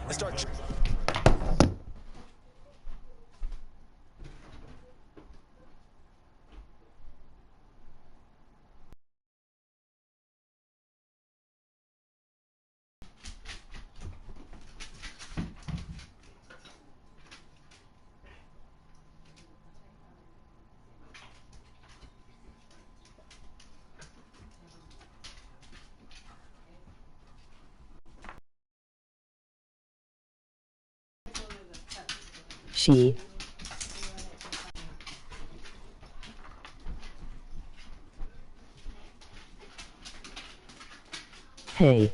and start. She. Hey.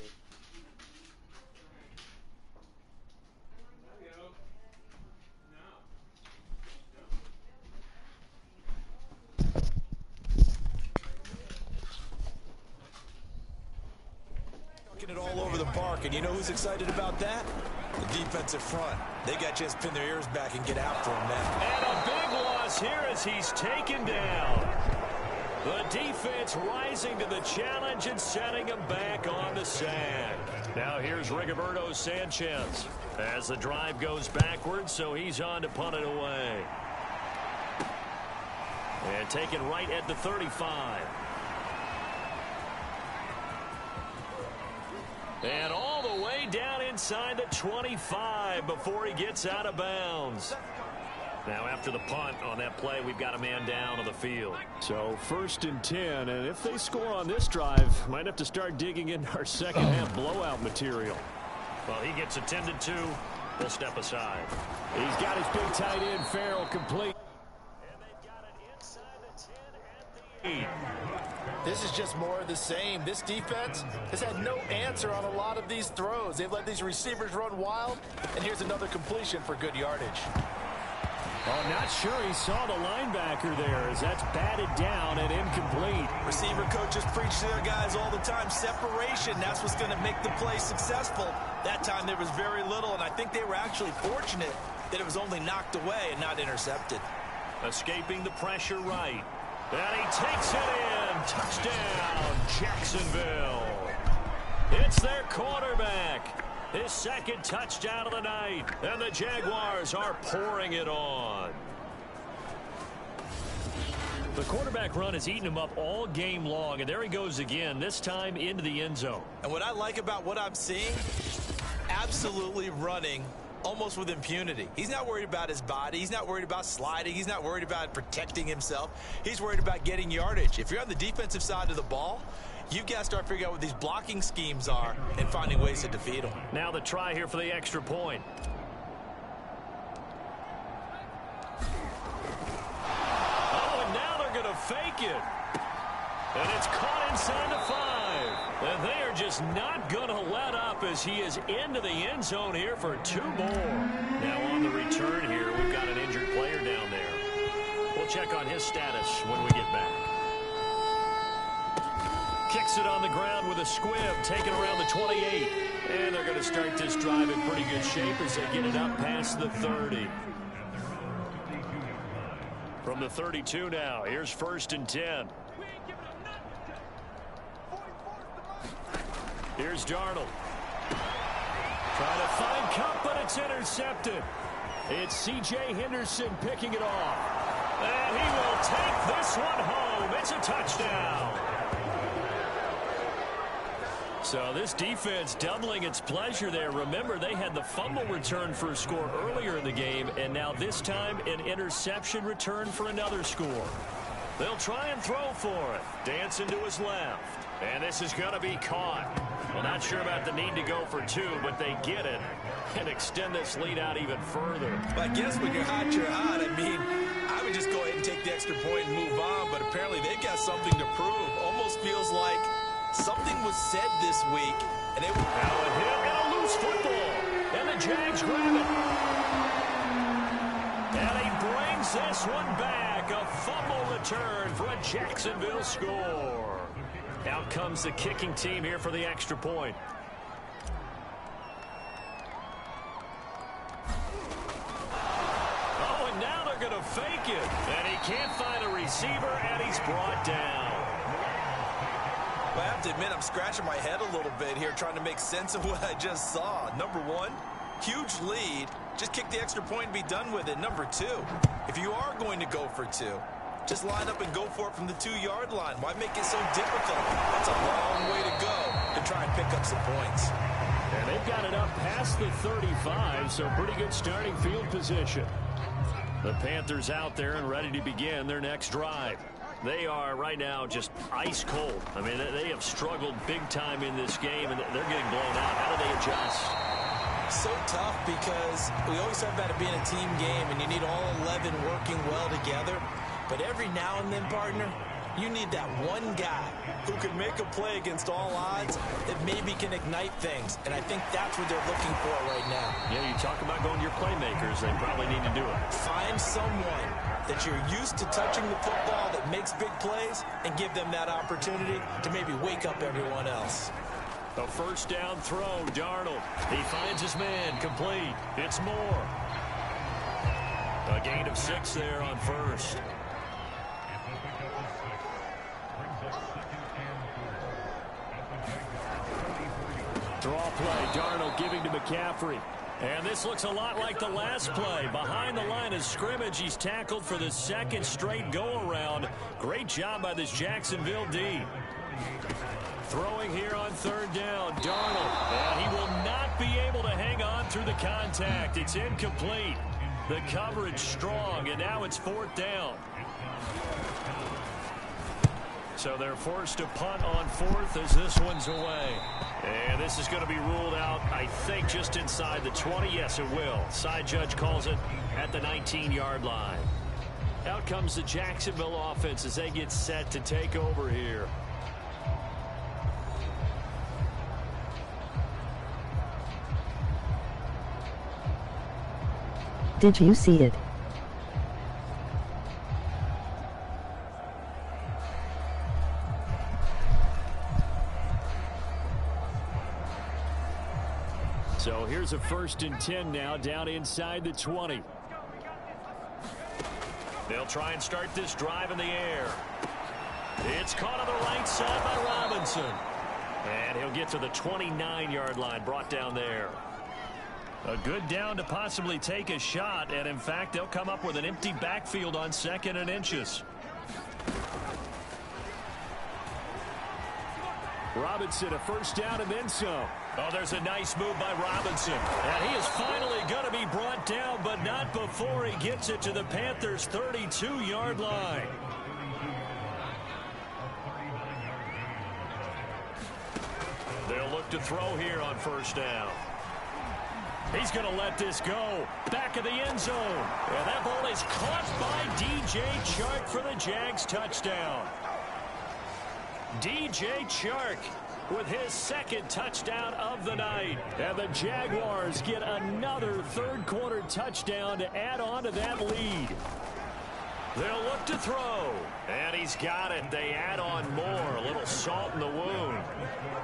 It all over the park, and you know who's excited about that? The defensive front. They got a chance to pin their ears back and get after him now. And a big loss here as he's taken down. The defense rising to the challenge and setting him back on the sack. Now here's Rigoberto Sanchez as the drive goes backwards, so he's on to punt it away. And taken right at the 35. And all the way down inside the 25 before he gets out of bounds. Now after the punt on that play, we've got a man down on the field. So 1st and 10, and if they score on this drive, might have to start digging into our second half blowout material. Well, he gets attended to. We'll step aside. He's got his big tight end, Farrell, complete. And they've got it inside the 10 at the 8. This is just more of the same. This defense has had no answer on a lot of these throws. They've let these receivers run wild, and here's another completion for good yardage. Oh, not sure he saw the linebacker there as that's batted down and incomplete. Receiver coaches preach to their guys all the time. Separation, that's what's going to make the play successful. That time there was very little, and I think they were actually fortunate that it was only knocked away and not intercepted. Escaping the pressure right. And he takes it in. Touchdown, Jacksonville. It's their quarterback. His second touchdown of the night. And the Jaguars are pouring it on. The quarterback run has eaten him up all game long. And there he goes again, this time into the end zone. And what I like about what I'm seeing, absolutely running almost with impunity. He's not worried about his body. He's not worried about sliding. He's not worried about protecting himself. He's worried about getting yardage. If you're on the defensive side of the ball, you've got to start figuring out what these blocking schemes are and finding ways to defeat them. Now the try here for the extra point. Oh, and now they're going to fake it. And it's caught inside the 5. And they are just not going to let up as he is into the end zone here for 2 more. Now on the return here, we've got an injured player down there. We'll check on his status when we get back. Kicks it on the ground with a squib, taken around the 28. And they're going to start this drive in pretty good shape as they get it up past the 30. From the 32 now, here's 1st and 10. Here's Darnold. Trying to find Cup, but it's intercepted. It's C.J. Henderson picking it off. And he will take this one home. It's a touchdown. So this defense doubling its pleasure there. Remember, they had the fumble return for a score earlier in the game, and now this time an interception return for another score. They'll try and throw for it. Dancing to his left. And this is going to be caught. Well, not sure about the need to go for 2, but they get it and extend this lead out even further. Well, I guess when you're hot, you're hot. I mean, I would just go ahead and take the extra point and move on, but apparently they've got something to prove. Almost feels like something was said this week. And they now a hit and a loose football. And the Jags grab it. And he brings this one back. A fumble return for a Jacksonville score. Out comes the kicking team here for the extra point. Oh, and now they're going to fake it. And he can't find a receiver, and he's brought down. Well, I have to admit, I'm scratching my head a little bit here trying to make sense of what I just saw. Number one, huge lead. Just kick the extra point and be done with it. Number 2, if you are going to go for 2, just line up and go for it from the 2-yard line. Why make it so difficult? That's a long way to go to try and pick up some points. And they've got it up past the 35, so pretty good starting field position. The Panthers out there and ready to begin their next drive. They are right now just ice cold. I mean, they have struggled big time in this game, and they're getting blown out. How do they adjust? So tough because we always talk about it being a team game, and you need all 11 working well together. But every now and then, partner, you need that one guy who can make a play against all odds that maybe can ignite things. And I think that's what they're looking for right now. Yeah, you talk about going to your playmakers. They probably need to do it. Find someone that you're used to touching the football that makes big plays and give them that opportunity to maybe wake up everyone else. A first down throw, Darnold. He finds his man, complete. It's Moore. A gain of 6 there on first. Draw play, Darnold giving to McCaffrey. And this looks a lot like the last play. Behind the line of scrimmage, he's tackled for the second straight go-around. Great job by this Jacksonville D. Throwing here on third down, Darnold. And he will not be able to hang on through the contact. It's incomplete. The coverage strong, and now it's 4th down. So they're forced to punt on 4th as this one's away. And this is going to be ruled out, I think, just inside the 20. Yes, it will. Side judge calls it at the 19-yard line. Out comes the Jacksonville offense as they get set to take over here. Did you see it? So here's a 1st and 10 now, down inside the 20. They'll try and start this drive in the air. It's caught on the right side by Robinson. And he'll get to the 29-yard line, brought down there. A good down to possibly take a shot, and in fact, they'll come up with an empty backfield on 2nd and inches. Robinson, a first down and then some. Oh, there's a nice move by Robinson. And he is finally going to be brought down, but not before he gets it to the Panthers' 32-yard line. They'll look to throw here on first down. He's going to let this go. Back of the end zone. And that ball is caught by DJ Chark for the Jags touchdown. DJ Chark with his 2nd touchdown of the night. And the Jaguars get another 3rd-quarter touchdown to add on to that lead. They'll look to throw. And he's got it. They add on more. A little salt in the wound.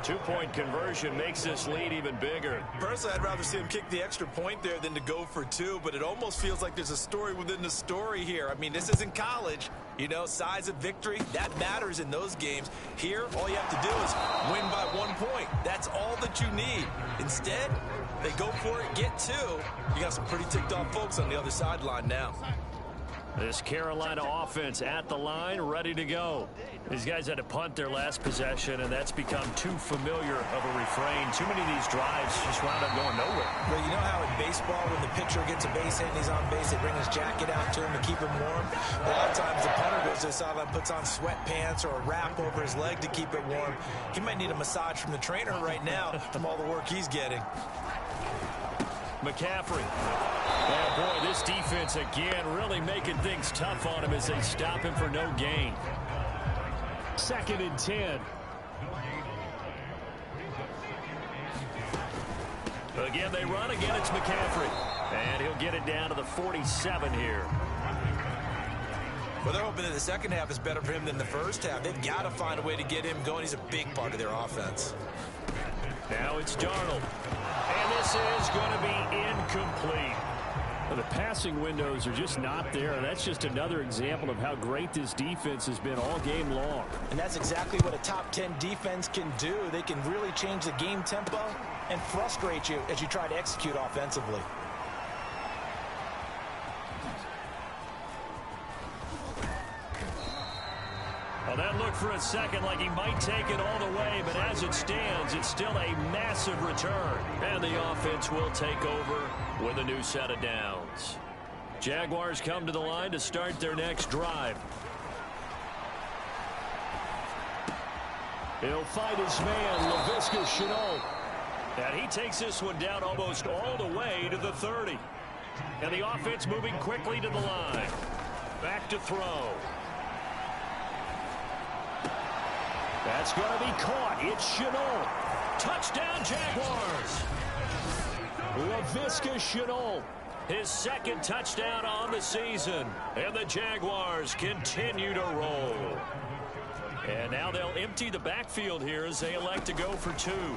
2-point conversion makes this lead even bigger. Personally, I'd rather see him kick the extra point there than to go for 2, but it almost feels like there's a story within the story here. I mean, this isn't college. You know, size of victory, that matters in those games. Here, all you have to do is win by 1 point. That's all that you need. Instead, they go for it, get 2. You got some pretty ticked off folks on the other sideline now. This Carolina offense at the line, ready to go. These guys had to punt their last possession, and that's become too familiar of a refrain. Too many of these drives just wound up going nowhere. Well, you know how in baseball, when the pitcher gets a base hit and he's on base, they bring his jacket out to him to keep him warm? A lot of times the punter goes to the sideline, puts on sweatpants or a wrap over his leg to keep it warm. He might need a massage from the trainer right now from all the work he's getting. McCaffrey. Oh, boy, this defense again really making things tough on him as they stop him for no gain. 2nd and 10. Again, they run. Again, it's McCaffrey. And he'll get it down to the 47 here. Well, they're hoping that the second half is better for him than the first half. They've got to find a way to get him going. He's a big part of their offense. Now it's Darnold. And this is going to be incomplete. Well, the passing windows are just not there. And that's just another example of how great this defense has been all game long. And that's exactly what a top 10 defense can do. They can really change the game tempo and frustrate you as you try to execute offensively. Well, that looked for a second like he might take it all the way, but as it stands, it's still a massive return. And the offense will take over with a new set of downs. Jaguars come to the line to start their next drive. He'll fight his man, Laviska Shenault. And he takes this one down almost all the way to the 30. And the offense moving quickly to the line. Back to throw. That's going to be caught. It's Shenault. Touchdown, Jaguars. Laviska Shenault. His second touchdown on the season. And the Jaguars continue to roll. And now they'll empty the backfield here as they elect to go for two.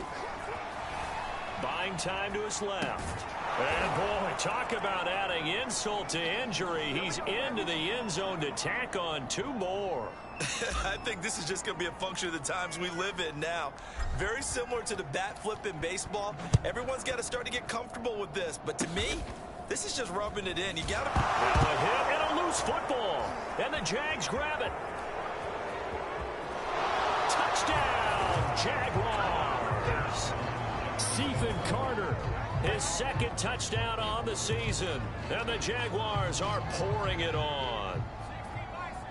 Buying time to his left. And boy, talk about adding insult to injury. He's into the end zone to tack on two more. I think this is just going to be a function of the times we live in now. Very similar to the bat flip in baseball. Everyone's got to start to get comfortable with this. But to me, this is just rubbing it in. You got to... Now a hit and a loose football. And the Jags grab it. Touchdown, Jaguars. Stephen Carter, his second touchdown on the season. And the Jaguars are pouring it on.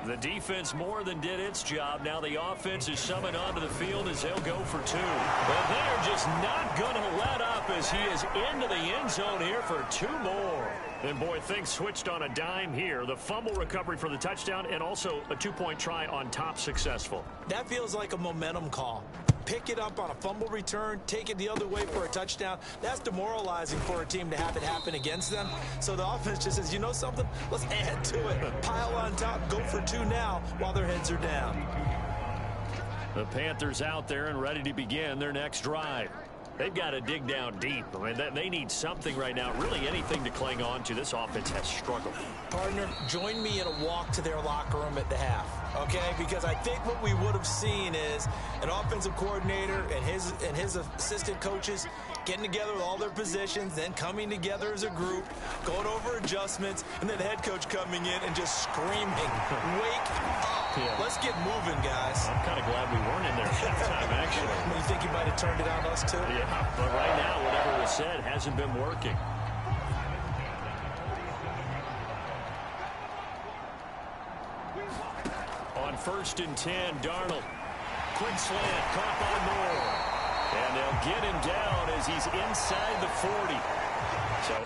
The defense more than did its job. Now the offense is summoned onto the field as they'll go for two. But they're just not going to let up as he is into the end zone here for two more. And boy, things switched on a dime here. The fumble recovery for the touchdown and also a two-point try on top successful. That feels like a momentum call. Pick it up on a fumble return, take it the other way for a touchdown. That's demoralizing for a team to have it happen against them. So the offense just says, you know something? Let's add to it. Pile on top, go for two now while their heads are down. The Panthers out there and ready to begin their next drive. They've got to dig down deep. I mean, they need something right now, really anything to cling on to. This offense has struggled. Partner, join me in a walk to their locker room at the half, okay? Because I think what we would have seen is an offensive coordinator and his assistant coaches getting together with all their positions, then coming together as a group, going over adjustments, and then the head coach coming in and just screaming, wake up. Yeah. Let's get moving, guys. I'm kind of glad we weren't in there at halftime, actually. You think you might have turned it on us, too? Yeah, but right now, whatever was said hasn't been working. On 1st and 10, Darnold. Quick slant, caught by Moore. And they'll get him down as he's inside the 40. So...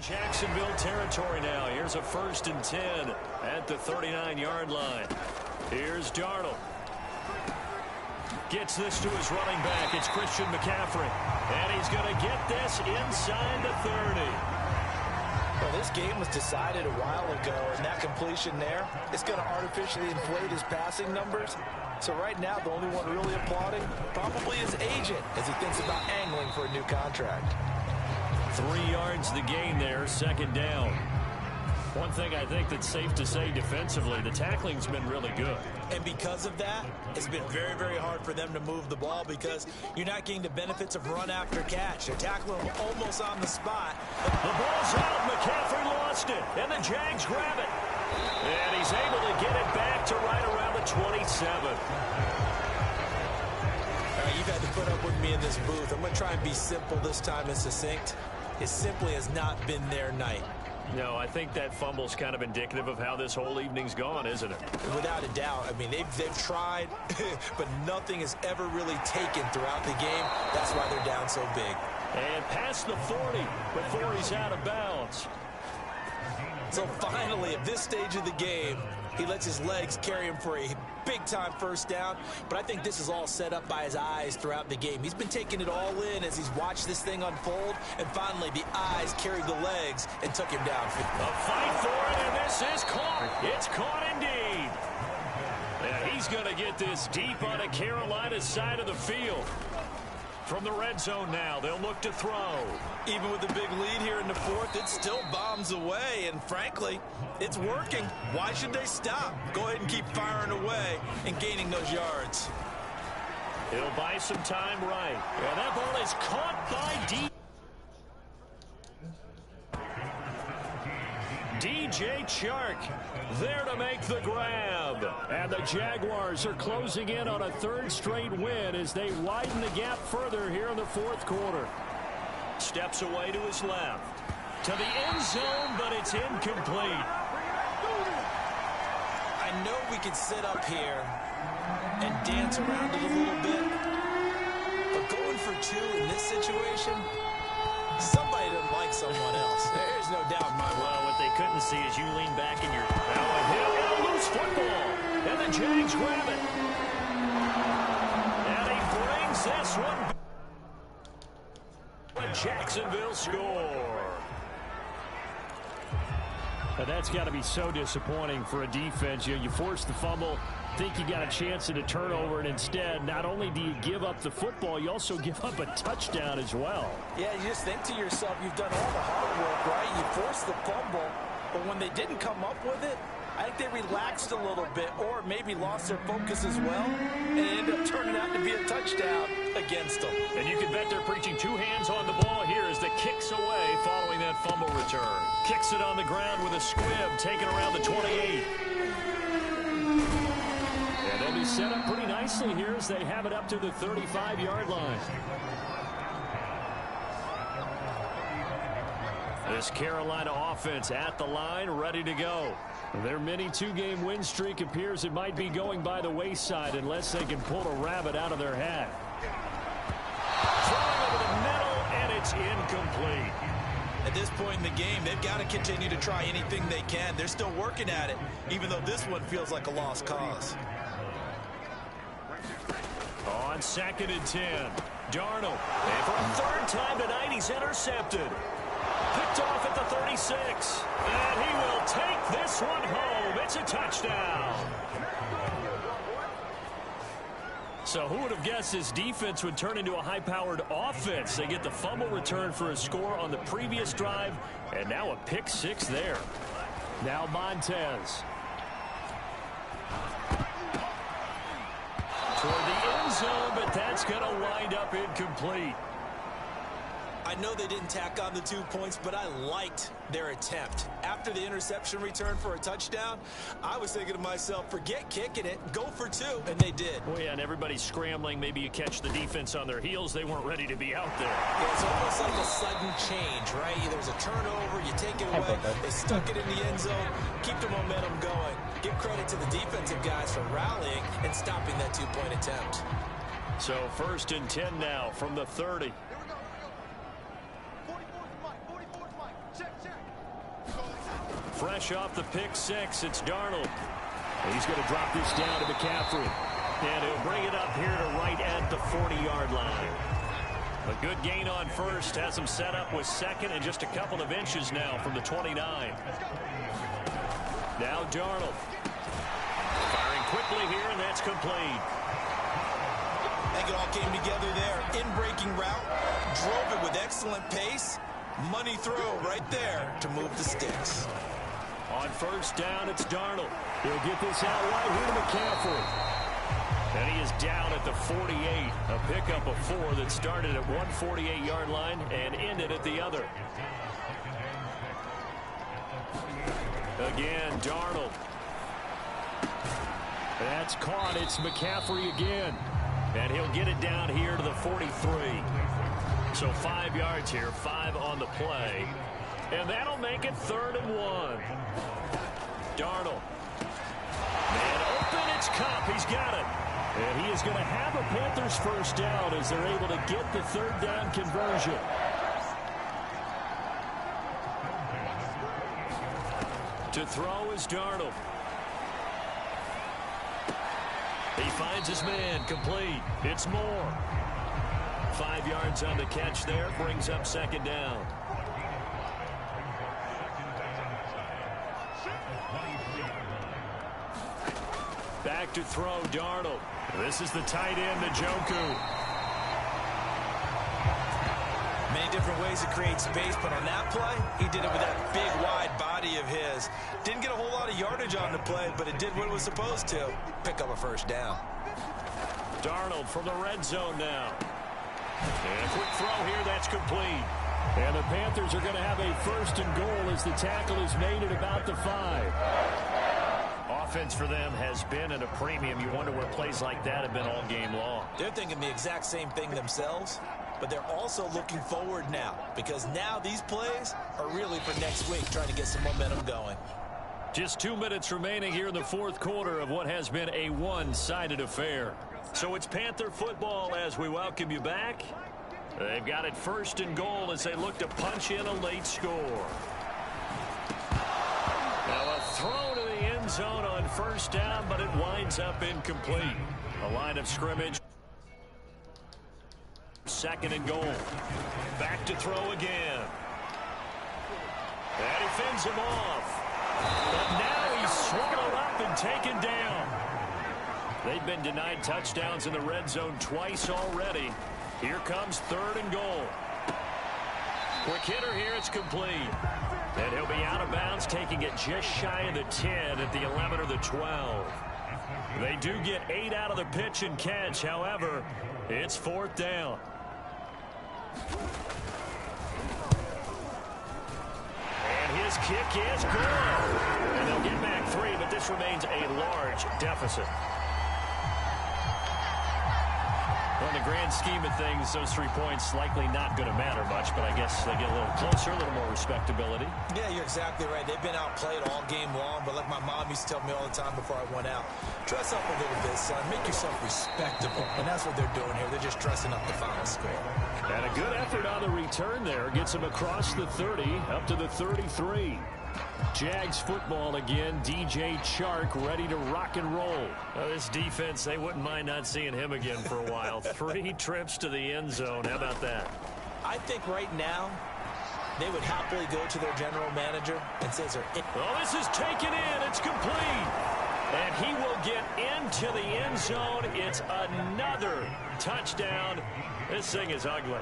Jacksonville territory now. Here's a 1st and 10 at the 39-yard line. Here's Darnold. Gets this to his running back. It's Christian McCaffrey. And he's going to get this inside the 30. Well, this game was decided a while ago, and that completion there is going to artificially inflate his passing numbers. So right now, the only one really applauding probably his agent as he thinks about angling for a new contract. 3 yards the gain there, 2nd down. One thing I think that's safe to say defensively, the tackling's been really good. And because of that, it's been very, very hard for them to move the ball because you're not getting the benefits of run after catch. They're tackling him almost on the spot. The ball's out. McCaffrey lost it, and the Jags grab it. And he's able to get it back to right around the 27. You've had to put up with me in this booth. I'm going to try and be simple this time and succinct. It simply has not been their night. No, I think that fumble's kind of indicative of how this whole evening's gone, isn't it? Without a doubt. I mean, they've tried, but nothing has ever really taken throughout the game. That's why they're down so big. And past the 40 before he's out of bounds. So finally, at this stage of the game, he lets his legs carry him for a big-time 1st down. But I think this is all set up by his eyes throughout the game. He's been taking it all in as he's watched this thing unfold. And finally, the eyes carried the legs and took him down. A fight for it, and this is caught. It's caught indeed. And he's going to get this deep on a Carolina side of the field. from the red zone now. They'll look to throw. Even with the big lead here in the fourth, it still bombs away, and frankly, it's working. Why should they stop? Go ahead and keep firing away and gaining those yards. He'll buy some time right. And that ball is caught by DJ Chark there to make the grab. And the Jaguars are closing in on a third straight win as they widen the gap further here in the fourth quarter. Steps away to his left. To the end zone, but it's incomplete. I know we could sit up here and dance around it a little bit, but going for two in this situation, somebody doesn't like someone else. There's no doubt in my mind. Well, what they couldn't see is you lean back in your... Now a hit and a loose football. And the Jags grab it. And he brings this one. And Jacksonville score. Now that's got to be so disappointing for a defense. You force the fumble, think you got a chance at a turnover, and instead, not only do you give up the football, you also give up a touchdown as well. Yeah, you just think to yourself, you've done all the hard work, right? You forced the fumble, but when they didn't come up with it, I think they relaxed a little bit or maybe lost their focus as well, and it ended up turning out to be a touchdown against them. And you can bet they're preaching two hands on the ball here as the kicks away following that fumble return. Kicks it on the ground with a squib taken around the 28. And they'll be set up pretty nicely here as they have it up to the 35-yard line. This Carolina offense at the line, ready to go. Their mini two-game win streak appears it might be going by the wayside unless they can pull a rabbit out of their hat. Throwing over the middle, and it's incomplete. At this point in the game, they've got to continue to try anything they can. They're still working at it, even though this one feels like a lost cause. On 2nd and 10, Darnold. And for a third time tonight, he's intercepted. Picked off at the 36. And he will take this one home. It's a touchdown. So who would have guessed this defense would turn into a high-powered offense? They get the fumble return for a score on the previous drive, and now a pick six there. Now Montez. Toward the end zone, but that's going to wind up incomplete. I know they didn't tack on the 2 points, but I liked their attempt. After the interception return for a touchdown, I was thinking to myself, forget kicking it, go for two, and they did. Oh, yeah, and everybody's scrambling. Maybe you catch the defense on their heels. They weren't ready to be out there. Yeah, it's almost like a sudden change, right? There's a turnover, you take it away, they stuck it in the end zone, keep the momentum going. Give credit to the defensive guys for rallying and stopping that two-point attempt. So 1st and 10 now from the 30. Fresh off the pick six, it's Darnold. He's going to drop this down to McCaffrey. And he'll bring it up here to right at the 40-yard line. A good gain on first, has him set up with second and just a couple of inches now from the 29. Now Darnold. Firing quickly here, and that's complete. I think it all came together there. In-breaking route, drove it with excellent pace. Money throw right there to move the sticks. On 1st down, it's Darnold. He'll get this out right here to McCaffrey. And he is down at the 48. A pickup of 4 that started at one 48-yard line and ended at the other. Again, Darnold. That's caught. It's McCaffrey again. And he'll get it down here to the 43. So 5 yards here, 5 on the play. And that'll make it 3rd and 1. Darnold. And open, it's Cup. He's got it. And he is going to have a Panthers first down as they're able to get the 3rd down conversion. To throw is Darnold. He finds his man, complete. It's Moore. 5 yards on the catch there, brings up 2nd down. Back to throw, Darnold. This is the tight end, Njoku. different ways to create space, but on that play, he did it with that big, wide body of his. Didn't get a whole lot of yardage on the play, but it did what it was supposed to. Pick up a first down. Darnold from the red zone now. And a quick throw here, that's complete. And the Panthers are going to have a first and goal as the tackle is made at about the 5. Offense for them has been at a premium. You wonder where plays like that have been all game long. They're thinking the exact same thing themselves, but they're also looking forward now, because now these plays are really for next week, trying to get some momentum going. Just 2 minutes remaining here in the fourth quarter of what has been a one-sided affair. So it's Panther football as we welcome you back. They've got it first and goal as they look to punch in a late score. Now a throw to the end zone on first down, but it winds up incomplete. A line of scrimmage. Second and goal. Back to throw again. And he fends him off. But now he's swallowed up and taken down. They've been denied touchdowns in the red zone twice already. Here comes third and goal. Quick hitter here, it's complete. And he'll be out of bounds, taking it just shy of the 10 at the 11 or the 12. They do get 8 out of the pitch and catch. However, it's fourth down. And his kick is good. And they'll get back 3, but this remains a large deficit. Well, in the grand scheme of things, those 3 points likely not going to matter much, but I guess they get a little closer, a little more respectability. Yeah, you're exactly right. They've been outplayed all game long, but like my mom used to tell me all the time before I went out, dress up a little bit, son. Make yourself respectable. And that's what they're doing here. They're just dressing up the final score. And a good effort on the return there. Gets him across the 30, up to the 33. Jags football again. DJ Chark ready to rock and roll. This defense, they wouldn't mind not seeing him again for a while. 3 trips to the end zone. How about that? I think right now they would happily go to their general manager and say, oh, this is taken in. It's complete. And he will get into the end zone. It's another touchdown. This thing is ugly.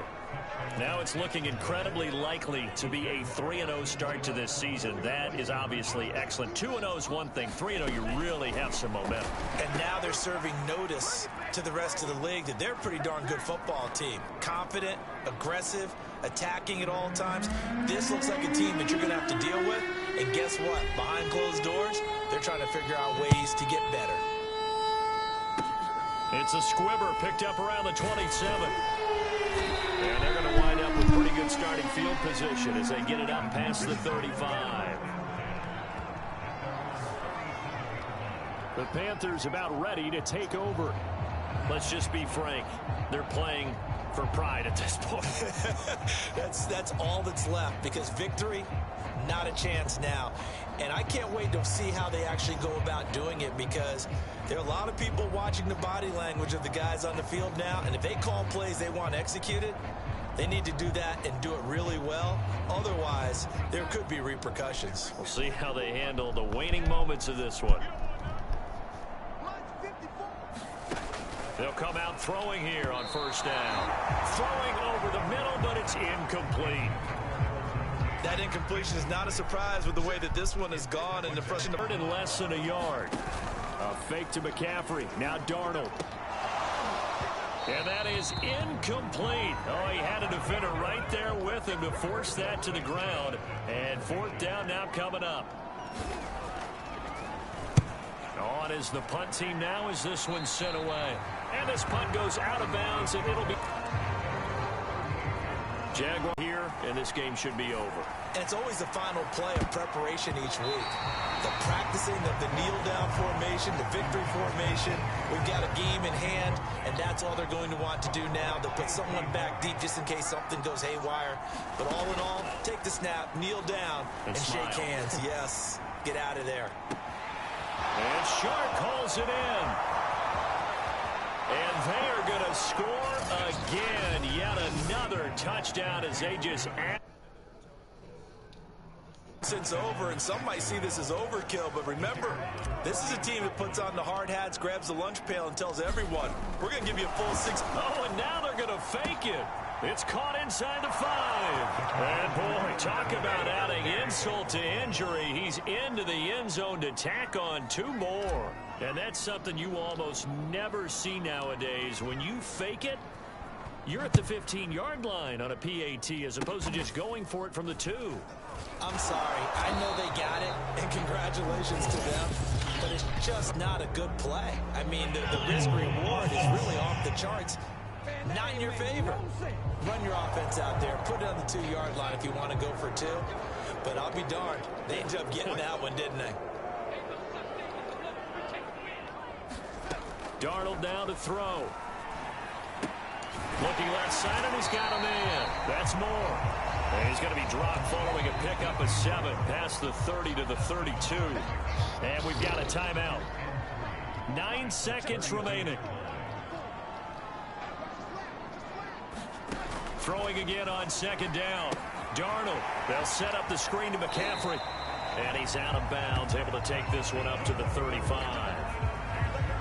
Now it's looking incredibly likely to be a 3-0 start to this season. That is obviously excellent. 2-0 is one thing. 3-0, you really have some momentum. And now they're serving notice to the rest of the league that they're a pretty darn good football team. Confident, aggressive, attacking at all times. This looks like a team that you're going to have to deal with. And guess what? Behind closed doors, they're trying to figure out ways to get better. It's a squibber picked up around the 27. And they're going to wind up with pretty good starting field position as they get it up past the 35. The Panthers about ready to take over. Let's just be frank. They're playing for pride at this point. that's all that's left, because victory, not a chance now. And I can't wait to see how they actually go about doing it, because there are a lot of people watching the body language of the guys on the field now, and if they call plays they want executed, they need to do that and do it really well. Otherwise, there could be repercussions. We'll see how they handle the waning moments of this one. They'll come out throwing here on first down. Throwing over the middle, but it's incomplete. That incompletion is not a surprise with the way that this one has gone in the front. In less than a yard. A fake to McCaffrey. Now Darnold. And that is incomplete. Oh, he had a defender right there with him to force that to the ground. And fourth down now coming up. On is the punt team now as this one's sent away. And this punt goes out of bounds, and it'll be Jaguar here, and this game should be over. And it's always the final play of preparation each week. The practicing of the kneel-down formation, the victory formation. We've got a game in hand, and that's all they're going to want to do now. They'll put someone back deep just in case something goes haywire. But all in all, take the snap, kneel down, and shake hands. Yes, get out of there. And Shark calls it in. And they are going to score again. Yet another touchdown as they just add. It's over, and some might see this as overkill, but remember, this is a team that puts on the hard hats, grabs the lunch pail, and tells everyone, we're going to give you a full 6. Oh, and now they're going to fake it. It's caught inside the 5. And, boy, talk about adding insult to injury. He's into the end zone to tack on 2 more. And that's something you almost never see nowadays. When you fake it, you're at the 15-yard line on a PAT as opposed to just going for it from the 2. I'm sorry. I know they got it, and congratulations to them. But it's just not a good play. I mean, the risk-reward is really off the charts. Not in your favor. Run your offense out there. Put it on the 2-yard line if you want to go for 2. But I'll be darned. They ended up getting that one, didn't they? Darnold now to throw. Looking left side, and he's got a man. That's more. And he's going to be dropped following a pickup of 7 past the 30 to the 32. And we've got a timeout. 9 seconds remaining. Throwing again on 2nd down. Darnold. They'll set up the screen to McCaffrey. And he's out of bounds, able to take this one up to the 35.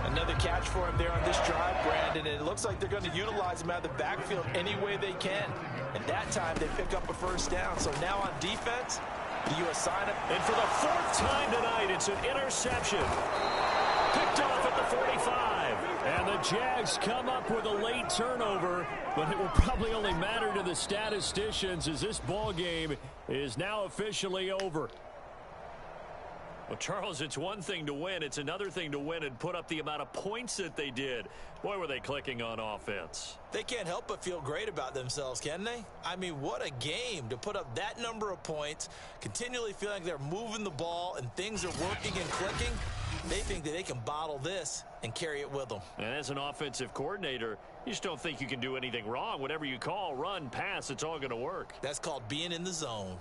Another catch for him there on this drive, Brandon, and it looks like they're going to utilize him out of the backfield any way they can. And that time they pick up a 1st down. So now on defense, do you assign him? And for the 4th time tonight, it's an interception. Picked off at the 45. And the Jags come up with a late turnover, but it will probably only matter to the statisticians as this ball game is now officially over. Well, Charles, it's one thing to win. It's another thing to win and put up the amount of points that they did. Boy, were they clicking on offense. They can't help but feel great about themselves, can they? I mean, what a game to put up that number of points, continually feeling like they're moving the ball and things are working and clicking. They think that they can bottle this and carry it with them. And as an offensive coordinator, you just don't think you can do anything wrong. Whatever you call, run, pass, it's all going to work. That's called being in the zone.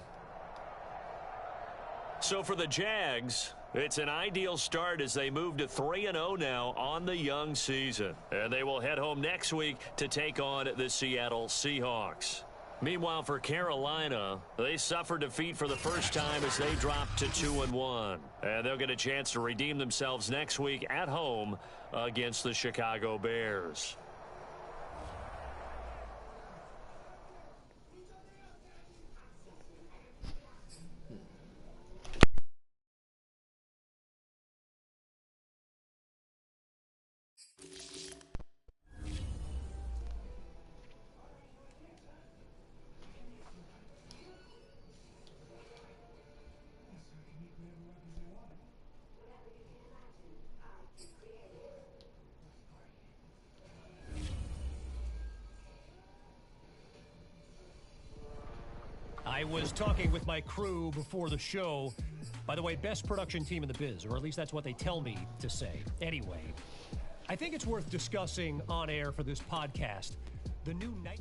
So for the Jags, it's an ideal start as they move to 3-0 now on the young season. And they will head home next week to take on the Seattle Seahawks. Meanwhile, for Carolina, they suffered defeat for the first time as they dropped to 2-1. And they'll get a chance to redeem themselves next week at home against the Chicago Bears. I was talking with my crew before the show. By the way, best production team in the biz, or at least that's what they tell me to say. Anyway, I think it's worth discussing on air for this podcast. The new night...